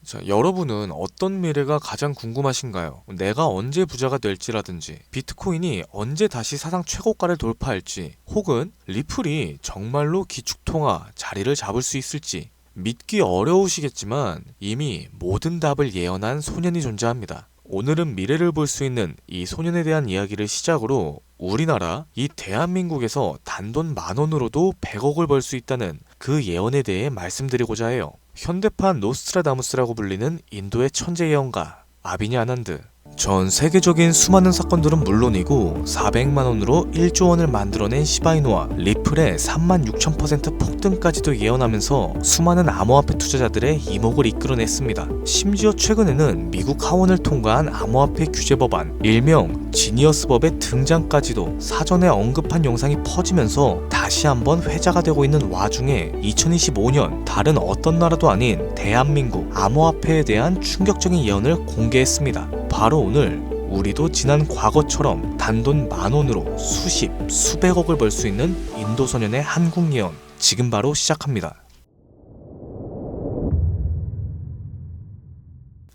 자, 여러분은 어떤 미래가 가장 궁금하신가요? 내가 언제 부자가 될지라든지, 비트코인이 언제 다시 사상 최고가를 돌파할지, 혹은 리플이 정말로 기축통화 자리를 잡을 수 있을지, 믿기 어려우시겠지만 이미 모든 답을 예언한 소년이 존재합니다. 오늘은 미래를 볼 수 있는 이 소년에 대한 이야기를 시작으로 우리나라, 이 대한민국에서 단돈 10,000원으로도 100억을 벌 수 있다는 그 예언에 대해 말씀드리고자 해요. 현대판 노스트라다무스라고 불리는 인도의 천재 예언가 아비니 아난드. 전 세계적인 수많은 사건들은 물론이고 400만 원으로 1조 원을 만들어낸 시바이누와 리플의 36,000% 폭등까지도 예언하면서 수많은 암호화폐 투자자들의 이목을 이끌어냈습니다. 심지어 최근에는 미국 하원을 통과한 암호화폐 규제 법안, 일명 지니어스법의 등장까지도 사전에 언급한 영상이 퍼지면서 다시 한번 회자가 되고 있는 와중에 2025년 다른 어떤 나라도 아닌 대한민국 암호화폐에 대한 충격적인 예언을 공개했습니다. 바로 오늘 우리도 지난 과거처럼 단돈 10,000원으로 수십, 수백억을 벌 수 있는 인도 소년의 한국 예언, 지금 바로 시작합니다.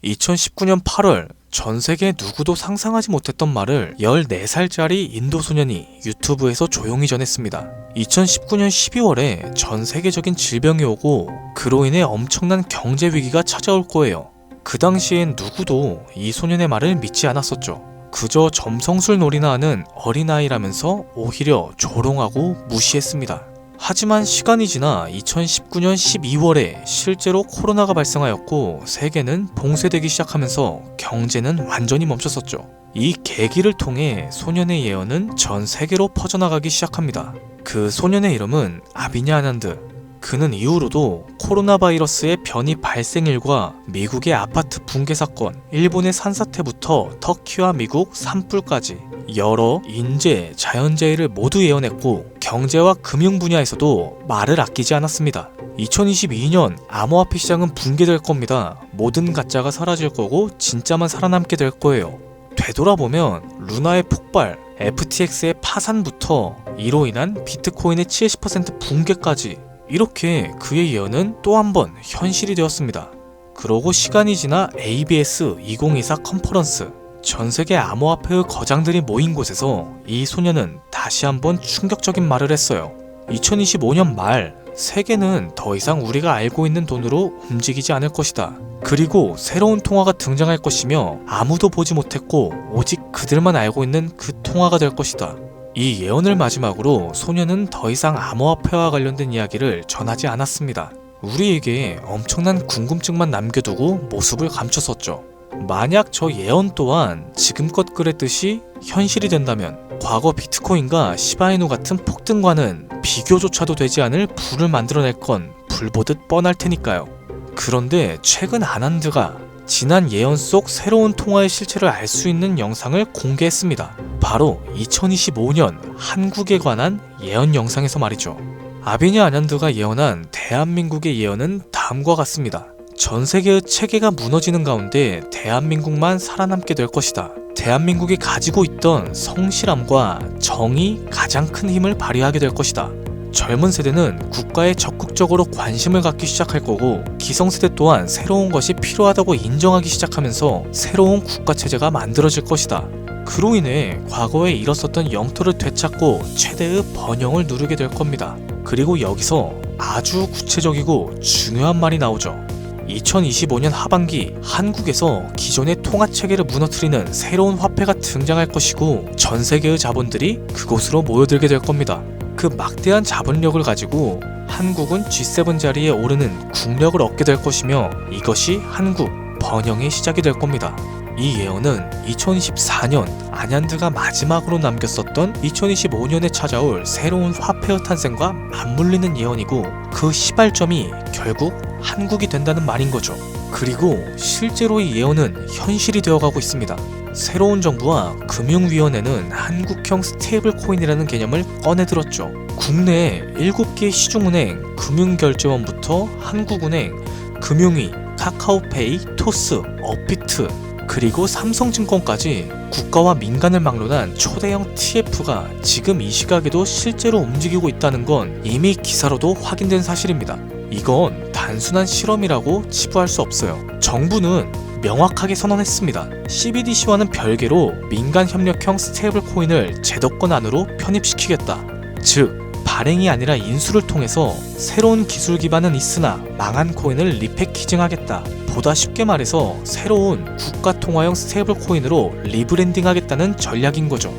2019년 8월 전 세계 누구도 상상하지 못했던 말을 14살짜리 인도 소년이 유튜브에서 조용히 전했습니다. 2019년 12월에 전 세계적인 질병이 오고 그로 인해 엄청난 경제 위기가 찾아올 거예요. 그 당시엔 누구도 이 소년의 말을 믿지 않았었죠. 그저 점성술 놀이나 하는 어린아이라면서 오히려 조롱하고 무시했습니다. 하지만 시간이 지나 2019년 12월에 실제로 코로나가 발생하였고 세계는 봉쇄되기 시작하면서 경제는 완전히 멈췄었죠. 이 계기를 통해 소년의 예언은 전 세계로 퍼져나가기 시작합니다. 그 소년의 이름은 아비니 아난드. 그는 이후로도 코로나 바이러스의 변이 발생일과 미국의 아파트 붕괴 사건, 일본의 산사태부터 터키와 미국 산불까지 여러 인재, 자연재해를 모두 예언했고 경제와 금융 분야에서도 말을 아끼지 않았습니다. 2022년 암호화폐 시장은 붕괴될 겁니다. 모든 가짜가 사라질 거고 진짜만 살아남게 될 거예요. 되돌아보면 루나의 폭발, FTX의 파산부터 이로 인한 비트코인의 70% 붕괴까지 이렇게 그의 예언은 또 한 번 현실이 되었습니다. 그러고 시간이 지나 ABS 2024 컨퍼런스, 전 세계 암호화폐의 거장들이 모인 곳에서 이 소년은 다시 한번 충격적인 말을 했어요. 2025년 말 세계는 더 이상 우리가 알고 있는 돈으로 움직이지 않을 것이다. 그리고 새로운 통화가 등장할 것이며 아무도 보지 못했고 오직 그들만 알고 있는 그 통화가 될 것이다. 이 예언을 마지막으로 소년은 더 이상 암호화폐와 관련된 이야기를 전하지 않았습니다. 우리에게 엄청난 궁금증만 남겨두고 모습을 감췄었죠. 만약 저 예언 또한 지금껏 그랬듯이 현실이 된다면 과거 비트코인과 시바이누 같은 폭등과는 비교조차도 되지 않을 부를 만들어낼 건 불보듯 뻔할 테니까요. 그런데 최근 아난드가 지난 예언 속 새로운 통화의 실체를 알 수 있는 영상을 공개했습니다. 바로 2025년 한국에 관한 예언 영상에서 말이죠. 아비니 아난드가 예언한 대한민국의 예언은 다음과 같습니다. 전 세계의 체계가 무너지는 가운데 대한민국만 살아남게 될 것이다. 대한민국이 가지고 있던 성실함과 정이 가장 큰 힘을 발휘하게 될 것이다. 젊은 세대는 국가에 적극적으로 관심을 갖기 시작할 거고 기성세대 또한 새로운 것이 필요하다고 인정하기 시작하면서 새로운 국가체제가 만들어질 것이다. 그로 인해 과거에 잃었었던 영토를 되찾고 최대의 번영을 누리게 될 겁니다. 그리고 여기서 아주 구체적이고 중요한 말이 나오죠. 2025년 하반기 한국에서 기존의 통화체계를 무너뜨리는 새로운 화폐가 등장할 것이고 전 세계의 자본들이 그곳으로 모여들게 될 겁니다. 그 막대한 자본력을 가지고 한국은 G7 자리에 오르는 국력을 얻게 될 것이며 이것이 한국 번영의 시작이 될 겁니다. 이 예언은 2024년 아난드가 마지막으로 남겼었던 2025년에 찾아올 새로운 화폐의 탄생과 맞물리는 예언이고 그 시발점이 결국 한국이 된다는 말인 거죠. 그리고 실제로 이 예언은 현실이 되어가고 있습니다. 새로운 정부와 금융위원회는 한국형 스테이블 코인이라는 개념을 꺼내들었죠. 국내에 7개 시중은행, 금융결제원부터 한국은행, 금융위, 카카오페이, 토스, 업비트, 그리고 삼성증권까지 국가와 민간을 막론한 초대형 TF가 지금 이 시각에도 실제로 움직이고 있다는 건 이미 기사로도 확인된 사실입니다. 이건 단순한 실험이라고 치부할 수 없어요. 정부는 명확하게 선언했습니다. CBDC와는 별개로 민간 협력형 스테이블 코인을 제도권 안으로 편입시키겠다. 즉, 발행이 아니라 인수를 통해서 새로운 기술 기반은 있으나 망한 코인을 리패키징하겠다. 보다 쉽게 말해서 새로운 국가 통화형 스테이블 코인으로 리브랜딩하겠다는 전략인 거죠.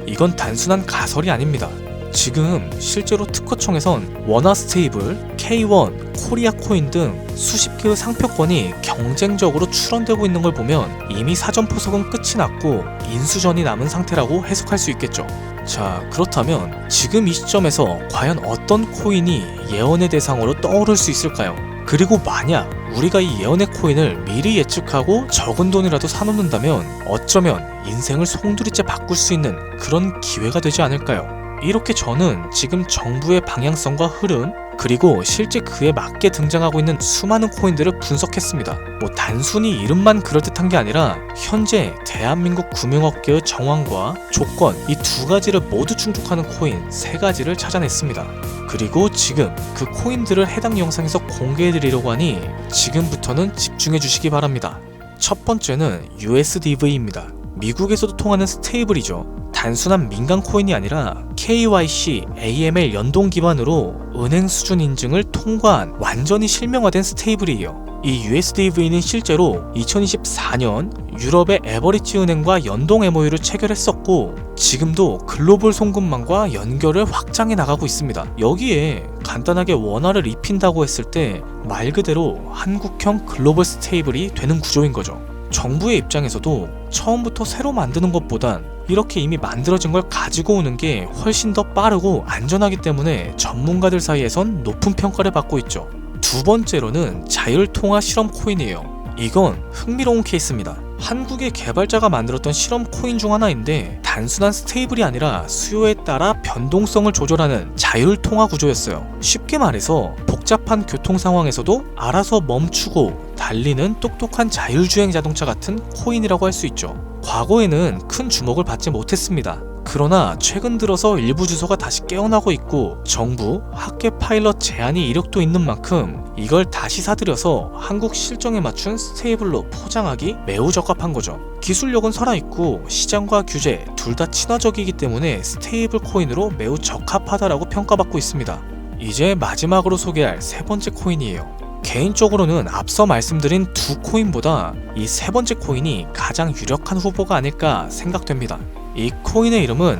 이건 단순한 가설이 아닙니다. 지금 실제로 특허청에선 원화 스테이블, K1, 코리아 코인 등 수십 개의 상표권이 경쟁적으로 출원되고 있는 걸 보면 이미 사전 포석은 끝이 났고 인수전이 남은 상태라고 해석할 수 있겠죠. 자, 그렇다면 지금 이 시점에서 과연 어떤 코인이 예언의 대상으로 떠오를 수 있을까요? 그리고 만약 우리가 이 예언의 코인을 미리 예측하고 적은 돈이라도 사놓는다면 어쩌면 인생을 송두리째 바꿀 수 있는 그런 기회가 되지 않을까요? 이렇게 저는 지금 정부의 방향성과 흐름, 그리고 실제 그에 맞게 등장하고 있는 수많은 코인들을 분석했습니다. 단순히 이름만 그럴듯한 게 아니라 현재 대한민국 금융업계의 정황과 조건, 이 두 가지를 모두 충족하는 코인 3가지를 찾아냈습니다. 그리고 지금 그 코인들을 해당 영상에서 공개해드리려고 하니 지금부터는 집중해 주시기 바랍니다. 첫 번째는 USDV입니다. 미국에서도 통하는 스테이블이죠. 단순한 민간 코인이 아니라 KYC, AML 연동 기반으로 은행 수준 인증을 통과한 완전히 실명화된 스테이블이에요. 이 USDV는 실제로 2024년 유럽의 에버리지 은행과 연동 MOU를 체결했었고 지금도 글로벌 송금망과 연결을 확장해 나가고 있습니다. 여기에 간단하게 원화를 입힌다고 했을 때 말 그대로 한국형 글로벌 스테이블이 되는 구조인 거죠. 정부의 입장에서도 처음부터 새로 만드는 것보단 이렇게 이미 만들어진 걸 가지고 오는 게 훨씬 더 빠르고 안전하기 때문에 전문가들 사이에선 높은 평가를 받고 있죠. 두 번째로는 자율통화 실험 코인이에요. 이건 흥미로운 케이스입니다. 한국의 개발자가 만들었던 실험 코인 중 하나인데 단순한 스테이블이 아니라 수요에 따라 변동성을 조절하는 자율통화 구조였어요. 쉽게 말해서 복잡한 교통 상황에서도 알아서 멈추고 달리는 똑똑한 자율주행 자동차 같은 코인이라고 할 수 있죠. 과거에는 큰 주목을 받지 못했습니다. 그러나 최근 들어서 일부 주소가 다시 깨어나고 있고 정부, 학계 파일럿 제한이 이력도 있는 만큼 이걸 다시 사들여서 한국 실정에 맞춘 스테이블로 포장하기 매우 적합한 거죠. 기술력은 살아있고 시장과 규제 둘 다 친화적이기 때문에 스테이블 코인으로 매우 적합하다라고 평가받고 있습니다. 이제 마지막으로 소개할 3번째 코인이에요. 개인적으로는 앞서 말씀드린 두 코인보다 이 3번째 코인이 가장 유력한 후보가 아닐까 생각됩니다. 이 코인의 이름은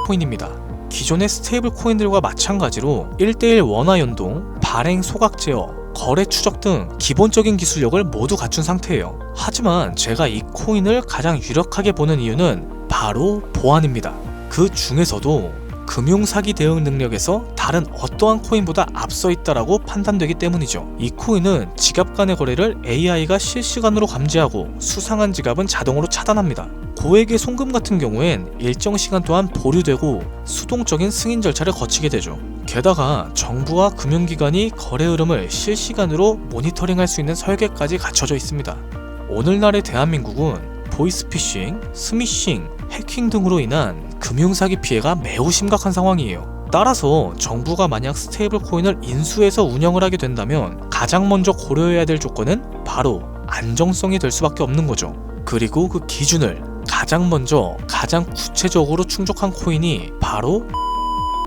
코인입니다. 기존의 스테이블 코인들과 마찬가지로 1:1 원화 연동, 발행 소각 제어, 거래 추적 등 기본적인 기술력을 모두 갖춘 상태예요. 하지만 제가 이 코인을 가장 유력하게 보는 이유는 바로 보안입니다. 그 중에서도 금융사기 대응 능력에서 다른 어떠한 코인보다 앞서 있다라고 판단되기 때문이죠. 이 코인은 지갑 간의 거래를 AI가 실시간으로 감지하고 수상한 지갑은 자동으로 차단합니다. 고액의 송금 같은 경우엔 일정 시간 동안 보류되고 수동적인 승인 절차를 거치게 되죠. 게다가 정부와 금융기관이 거래 흐름을 실시간으로 모니터링할 수 있는 설계까지 갖춰져 있습니다. 오늘날의 대한민국은 보이스피싱, 스미싱, 해킹 등으로 인한 금융사기 피해가 매우 심각한 상황이에요. 따라서 정부가 만약 스테이블 코인을 인수해서 운영을 하게 된다면 가장 먼저 고려해야 될 조건은 바로 안정성이 될 수밖에 없는 거죠. 그리고 그 기준을 가장 먼저 가장 구체적으로 충족한 코인이 바로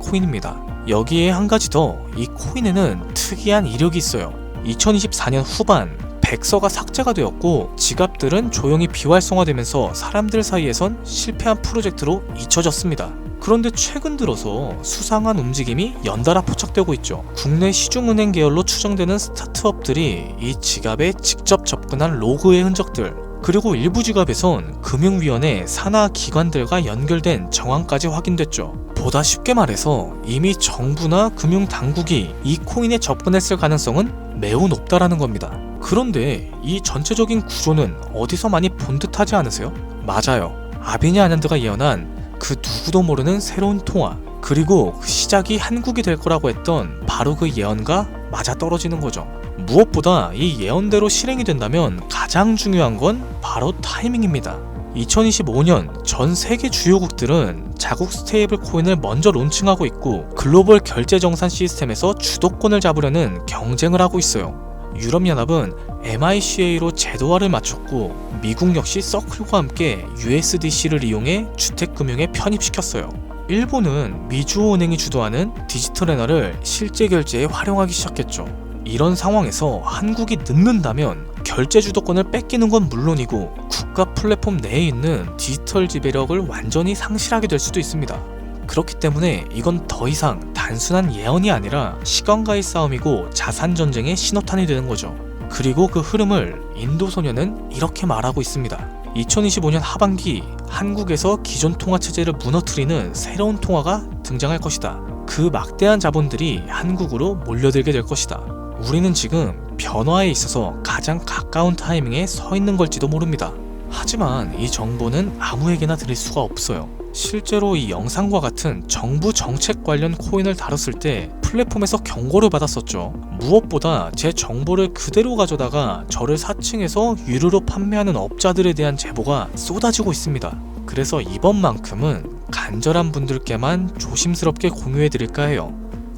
코인입니다. 여기에 한 가지 더, 이 코인에는 특이한 이력이 있어요. 2024년 후반 백서가 삭제가 되었고 지갑들은 조용히 비활성화되면서 사람들 사이에선 실패한 프로젝트로 잊혀졌습니다. 그런데 최근 들어서 수상한 움직임이 연달아 포착되고 있죠. 국내 시중은행 계열로 추정되는 스타트업들이 이 지갑에 직접 접근한 로그의 흔적들, 그리고 일부 지갑에선 금융위원회 산하 기관들과 연결된 정황까지 확인됐죠. 보다 쉽게 말해서 이미 정부나 금융당국이 이 코인에 접근했을 가능성은 매우 높다라는 겁니다. 그런데 이 전체적인 구조는 어디서 많이 본 듯하지 않으세요? 맞아요. 아비냐 아년드가 예언한 그 누구도 모르는 새로운 통화, 그리고 그 시작이 한국이 될 거라고 했던 바로 그 예언과 맞아떨어지는 거죠. 무엇보다 이 예언대로 실행이 된다면 가장 중요한 건 바로 타이밍입니다. 2025년 전 세계 주요국들은 자국 스테이블 코인을 먼저 론칭하고 있고 글로벌 결제 정산 시스템에서 주도권을 잡으려는 경쟁을 하고 있어요. 유럽연합은 MICA로 제도화를 마쳤고 미국 역시 서클과 함께 USDC를 이용해 주택금융에 편입시켰어요. 일본은 미주은행이 주도하는 디지털 엔화를 실제 결제에 활용하기 시작했죠. 이런 상황에서 한국이 늦는다면 결제 주도권을 뺏기는 건 물론이고 국가 플랫폼 내에 있는 디지털 지배력을 완전히 상실하게 될 수도 있습니다. 그렇기 때문에 이건 더 이상 단순한 예언이 아니라 시간과의 싸움이고 자산 전쟁의 신호탄이 되는 거죠. 그리고 그 흐름을 인도소년은 이렇게 말하고 있습니다. 2025년 하반기 한국에서 기존 통화 체제를 무너뜨리는 새로운 통화가 등장할 것이다. 그 막대한 자본들이 한국으로 몰려들게 될 것이다. 우리는 지금 변화에 있어서 가장 가까운 타이밍에 서 있는 걸지도 모릅니다. 하지만 이 정보는 아무에게나 드릴 수가 없어요. 실제로 이 영상과 같은 정부 정책 관련 코인을 다뤘을 때 플랫폼에서 경고를 받았었죠. 무엇보다 제 정보를 그대로 가져다가 저를 사칭해서 유료로 판매하는 업자들에 대한 제보가 쏟아지고 있습니다. 그래서 이번만큼은 간절한 분들께만 조심스럽게 공유해드릴까 해요.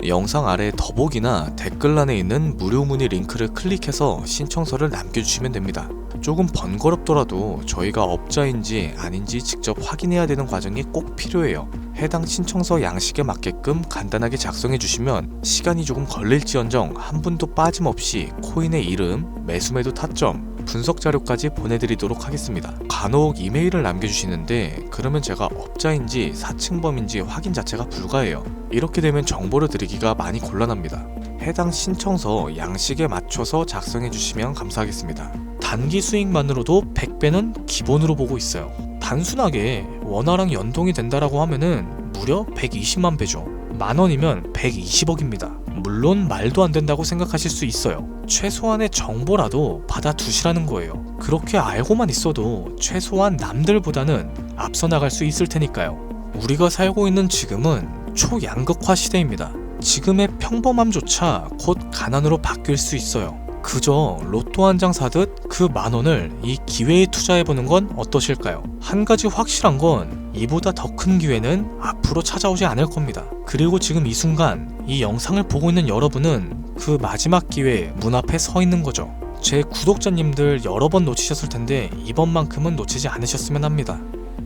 영상 아래 더보기나 댓글란에 있는 무료 문의 링크를 클릭해서 신청서를 남겨주시면 됩니다. 조금 번거롭더라도 저희가 업자인지 아닌지 직접 확인해야 되는 과정이 꼭 필요해요. 해당 신청서 양식에 맞게끔 간단하게 작성해 주시면 시간이 조금 걸릴지언정 한 분도 빠짐없이 코인의 이름, 매수매도 타점, 분석 자료까지 보내드리도록 하겠습니다. 간혹 이메일을 남겨주시는데 그러면 제가 업자인지 사칭범인지 확인 자체가 불가해요. 이렇게 되면 정보를 드리기가 많이 곤란합니다. 해당 신청서 양식에 맞춰서 작성해 주시면 감사하겠습니다. 단기 수익만으로도 100배는 기본으로 보고 있어요. 단순하게 원화랑 연동이 된다라고 하면은 무려 120만 배죠. 만원이면 120억입니다. 물론 말도 안 된다고 생각하실 수 있어요. 최소한의 정보라도 받아두시라는 거예요. 그렇게 알고만 있어도 최소한 남들보다는 앞서 나갈 수 있을 테니까요. 우리가 살고 있는 지금은 초양극화 시대입니다. 지금의 평범함조차 곧 가난으로 바뀔 수 있어요. 그저 로또 한 장 사듯 그 만원을 이 기회에 투자해보는 건 어떠실까요? 한 가지 확실한 건 이보다 더 큰 기회는 앞으로 찾아오지 않을 겁니다. 그리고 지금 이 순간 이 영상을 보고 있는 여러분은 그 마지막 기회에 문 앞에 서 있는 거죠. 제 구독자님들 여러 번 놓치셨을 텐데 이번만큼은 놓치지 않으셨으면 합니다.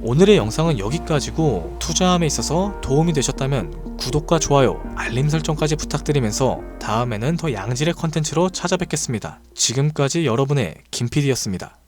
오늘의 영상은 여기까지고 투자함에 있어서 도움이 되셨다면 구독과 좋아요, 알림 설정까지 부탁드리면서 다음에는 더 양질의 컨텐츠로 찾아뵙겠습니다. 지금까지 여러분의 김PD였습니다.